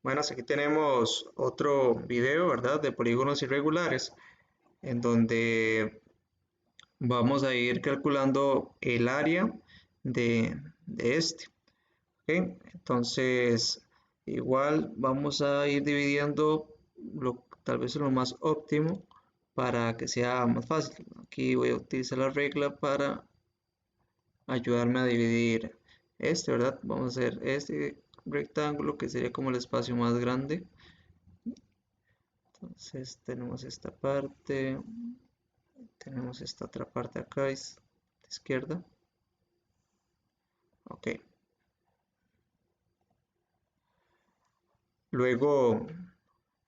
Bueno, aquí tenemos otro video, ¿verdad? De polígonos irregulares, en donde vamos a ir calculando el área de este. ¿Ok? Entonces, igual vamos a ir dividiendo tal vez lo más óptimo para que sea más fácil. Aquí voy a utilizar la regla para ayudarme a dividir este, ¿verdad? Vamos a hacer este rectángulo que sería como el espacio más grande. Entonces tenemos esta parte, tenemos esta otra parte acá, es de izquierda. Ok. Luego,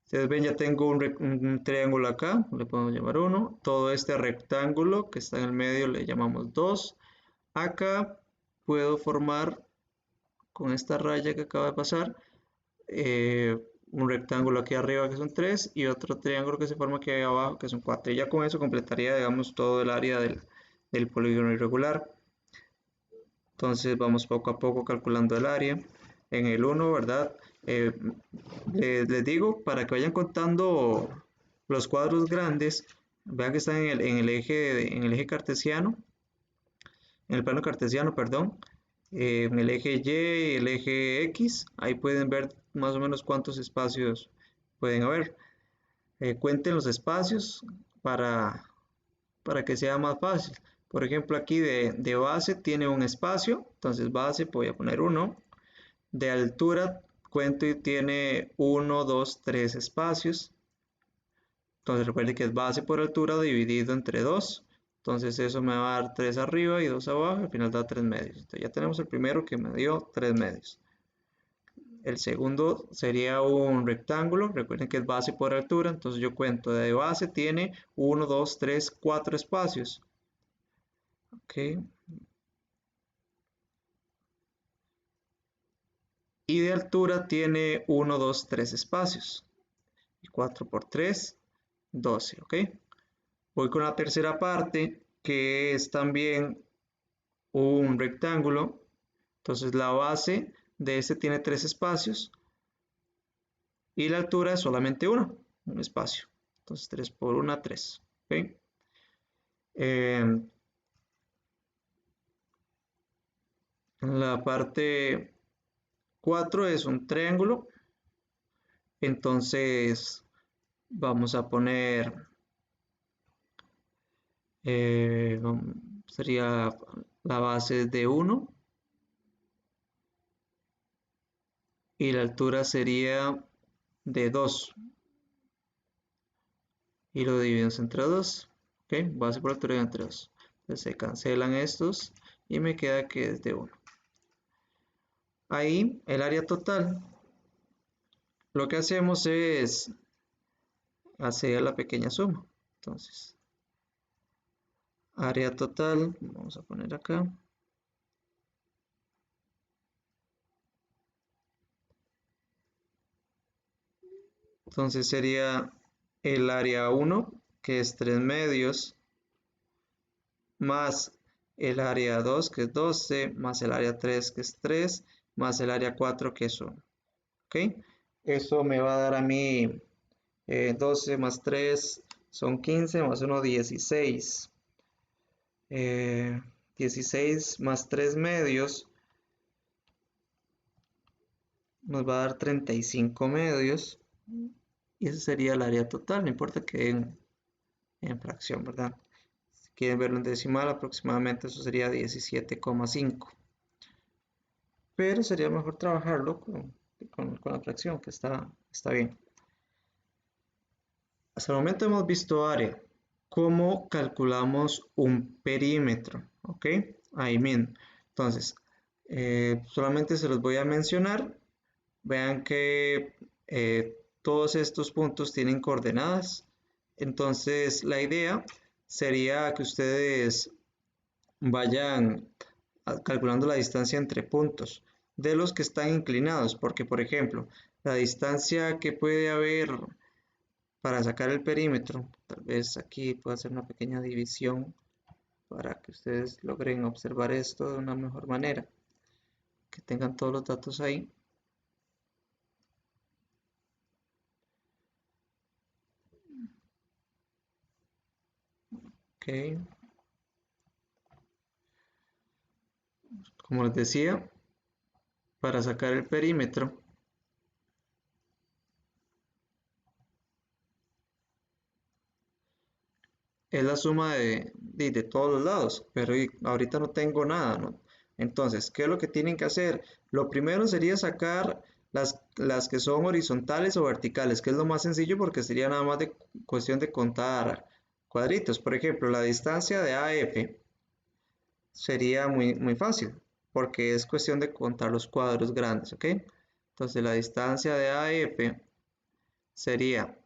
ustedes ven, ya tengo un triángulo acá, le podemos llamar 1. Todo este rectángulo que está en el medio le llamamos 2. Acá puedo formar con esta raya que acaba de pasar un rectángulo aquí arriba que son 3 y otro triángulo que se forma aquí abajo que son 4. Y ya con eso completaría, digamos, todo el área del polígono irregular. Entonces vamos poco a poco calculando el área. En el 1, ¿verdad? Les digo, para que vayan contando los cuadros grandes, vean que están en el eje cartesiano, en el plano cartesiano, perdón, en el eje Y y el eje X, ahí pueden ver más o menos cuántos espacios pueden haber. Cuenten los espacios para que sea más fácil. Por ejemplo, aquí de base tiene un espacio, entonces base voy a poner 1. De altura cuento y tiene 1, 2, 3 espacios. Entonces recuerde que es base por altura dividido entre 2. Entonces eso me va a dar 3 arriba y 2 abajo, al final da 3 medios. Entonces ya tenemos el primero que me dio 3 medios. El segundo sería un rectángulo, recuerden que es base por altura, entonces yo cuento de base tiene 1, 2, 3, 4 espacios. Ok. Y de altura tiene 1, 2, 3 espacios. Y 4 por 3, 12, ¿ok? Voy con la tercera parte, que es también un rectángulo. Entonces la base de este tiene 3 espacios y la altura es solamente un espacio. Entonces 3 por 1, 3. ¿Ok? La parte 4 es un triángulo. Entonces vamos a poner, eh, sería la base de 1 y la altura sería de 2 y lo dividimos entre 2. Ok, base por altura entre 2. Entonces se cancelan estos y me queda que es de 1. Ahí el área total, lo que hacemos es hacer la pequeña suma. Entonces, área total, vamos a poner acá. Entonces sería el área 1, que es 3 medios, más el área 2, que es 12, más el área 3, que es 3, más el área 4, que es 1. ¿Ok? Eso me va a dar a mí 12 más 3 son 15, más 1, 16. 16 más 3 medios nos va a dar 35 medios. Y ese sería el área total, no importa que en fracción, ¿verdad? Si quieren verlo en decimal, aproximadamente eso sería 17,5. Pero sería mejor trabajarlo con la fracción, que está bien. Hasta el momento hemos visto área. ¿Cómo calculamos un perímetro? ¿Ok? Ahí mismo. Entonces, solamente se los voy a mencionar. Vean que todos estos puntos tienen coordenadas. Entonces, la idea sería que ustedes vayan calculando la distancia entre puntos de los que están inclinados, porque por ejemplo, la distancia que puede haber para sacar el perímetro, tal vez aquí pueda hacer una pequeña división para que ustedes logren observar esto de una mejor manera, que tengan todos los datos ahí. Ok. Como les decía, para sacar el perímetro, es la suma de todos los lados, pero ahorita no tengo nada, ¿no? Entonces, ¿qué es lo que tienen que hacer? Lo primero sería sacar las que son horizontales o verticales, que es lo más sencillo porque sería nada más de cuestión de contar cuadritos. Por ejemplo, la distancia de AF sería muy fácil, porque es cuestión de contar los cuadros grandes, ¿ok? Entonces, la distancia de AF sería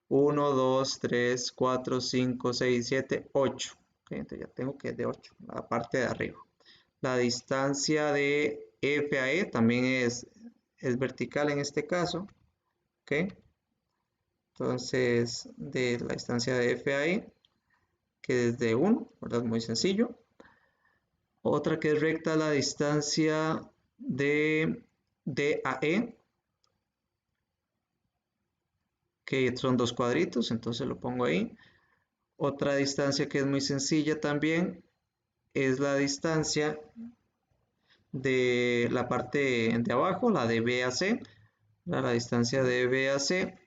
1, 2, 3, 4, 5, 6, 7, 8. Okay, entonces ya tengo que es de 8, la parte de arriba. La distancia de F a E también es vertical en este caso. Okay. Entonces, de la distancia de F a E, que es de 1, ¿verdad? Muy sencillo. Otra que es recta, la distancia de D a E, que son dos cuadritos, entonces lo pongo ahí. Otra distancia que es muy sencilla también es la distancia de la parte de abajo, la de B a C. La distancia de B a C,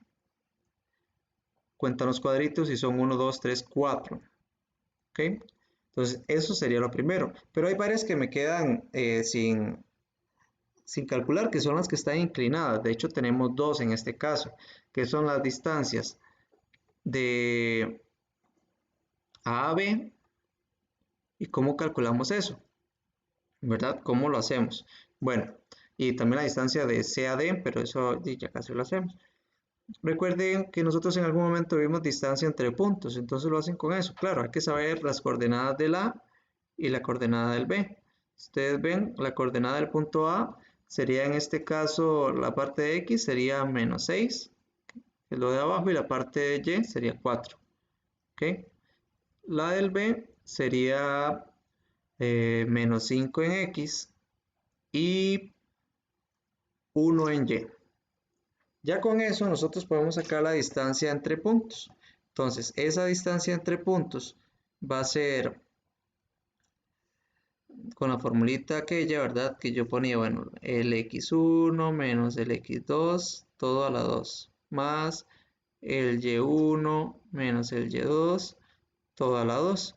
cuentan los cuadritos y son 1, 2, 3, 4. ¿Ok? Entonces, eso sería lo primero. Pero hay varias que me quedan sin calcular, que son las que están inclinadas. De hecho, tenemos dos en este caso, que son las distancias de A a B. ¿Y cómo calculamos eso? ¿Verdad? ¿Cómo lo hacemos? Bueno, y también la distancia de C a D, pero eso ya casi lo hacemos. Recuerden que nosotros en algún momento vimos distancia entre puntos, entonces lo hacen con eso. Claro, hay que saber las coordenadas del A y la coordenada del B. Ustedes ven, la coordenada del punto A sería en este caso la parte de X sería menos 6, que es lo de abajo, y la parte de Y sería 4. ¿Ok? La del B sería menos 5 en X y 1 en Y. Ya con eso nosotros podemos sacar la distancia entre puntos. Entonces, esa distancia entre puntos va a ser con la formulita aquella, ¿verdad? Que yo ponía, bueno, el x1 menos el x2, todo a la 2, más el y1 menos el y2, todo a la 2.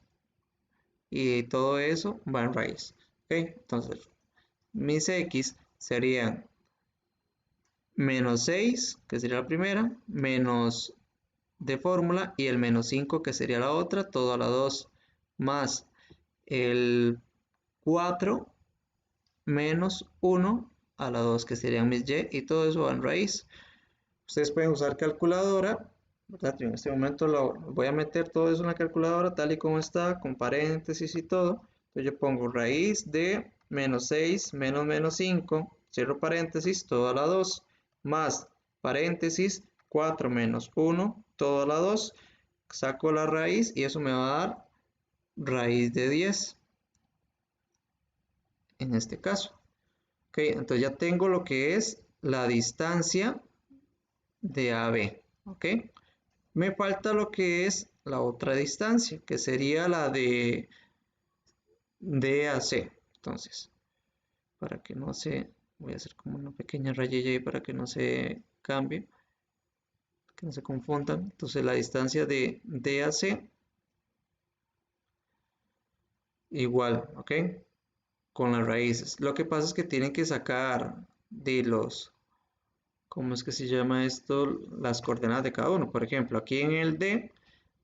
Y todo eso va en raíz. ¿Ok? Entonces, mis x serían menos 6, que sería la primera, menos de fórmula, y el menos 5, que sería la otra, todo a la 2, más el 4 menos 1 a la 2, que serían mis y, y todo eso va en raíz. Ustedes pueden usar calculadora, ¿verdad? Yo en este momento lo voy a meter todo eso en la calculadora tal y como está, con paréntesis y todo. Entonces yo pongo raíz de menos 6 menos menos 5, cierro paréntesis, todo a la 2, más paréntesis 4 menos 1, todo a la 2, saco la raíz y eso me va a dar raíz de 10 en este caso. Ok, entonces ya tengo lo que es la distancia de AB. Ok, me falta lo que es la otra distancia, que sería la de D a C. Entonces, para que no se, voy a hacer como una pequeña rayilla ahí para que no se cambie, que no se confundan. Entonces, la distancia de D a C igual, ¿ok? Con las raíces. Lo que pasa es que tienen que sacar de los, ¿cómo es que se llama esto? Las coordenadas de cada uno. Por ejemplo, aquí en el D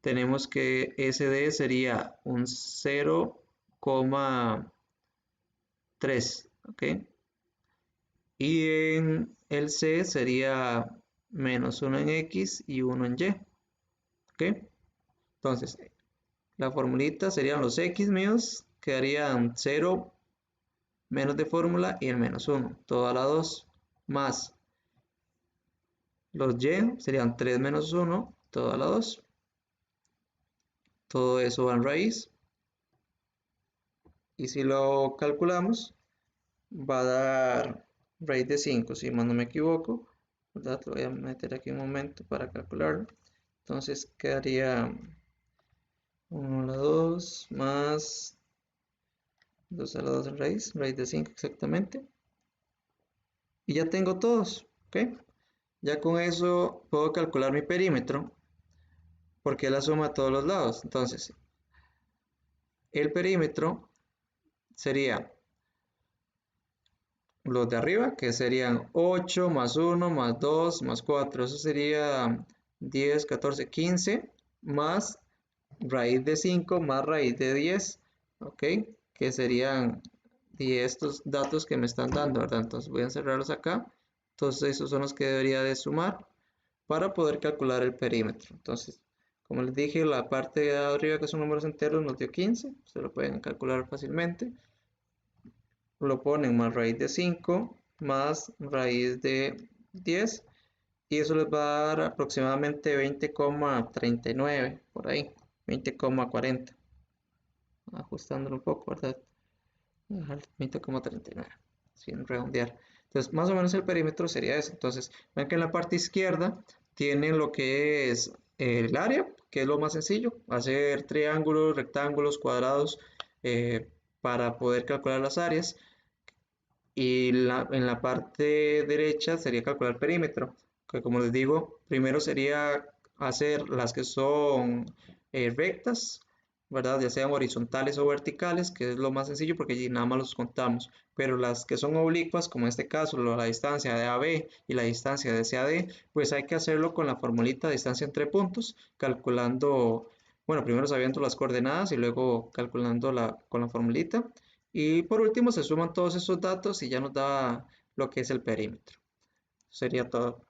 tenemos que SD sería un 0,3, ¿ok? Y en el C sería menos 1 en X y 1 en Y, ¿ok? Entonces, la formulita serían los X míos, quedarían 0 menos de fórmula y el menos 1, todo a la 2, más los Y serían 3 menos 1, todo a la 2. Todo eso va en raíz. Y si lo calculamos, va a dar raíz de 5, si más no me equivoco, ¿verdad? Lo voy a meter aquí un momento para calcularlo. Entonces quedaría 1 a la 2 más 2 a la 2 raíz de 5 exactamente. Y ya tengo todos, ¿ok? Ya con eso puedo calcular mi perímetro, porque es la suma de todos los lados. Entonces, el perímetro sería los de arriba, que serían 8 más 1 más 2 más 4. Eso sería 10, 14, 15 más raíz de 5 más raíz de 10, ¿ok? Que serían estos datos que me están dando, ¿verdad? Entonces voy a encerrarlos acá. Entonces esos son los que debería de sumar para poder calcular el perímetro. Entonces, como les dije, la parte de arriba que son números enteros nos dio 15, se lo pueden calcular fácilmente. Lo ponen más raíz de 5 más raíz de 10 y eso les va a dar aproximadamente 20,39 por ahí, 20,40, ajustándolo un poco, ¿verdad? 20,39 sin redondear. Entonces, más o menos el perímetro sería ese. Entonces, ven que en la parte izquierda tienen lo que es el área, que es lo más sencillo, hacer triángulos, rectángulos, cuadrados, para poder calcular las áreas. Y en la parte derecha sería calcular perímetro, que como les digo, primero sería hacer las que son rectas, ¿verdad? Ya sean horizontales o verticales, que es lo más sencillo porque allí nada más los contamos, pero las que son oblicuas, como en este caso la distancia de AB y la distancia de CAD, pues hay que hacerlo con la formulita de distancia entre puntos, calculando, bueno, primero sabiendo las coordenadas y luego calculando con la formulita. Y por último se suman todos esos datos y ya nos da lo que es el perímetro. Sería todo.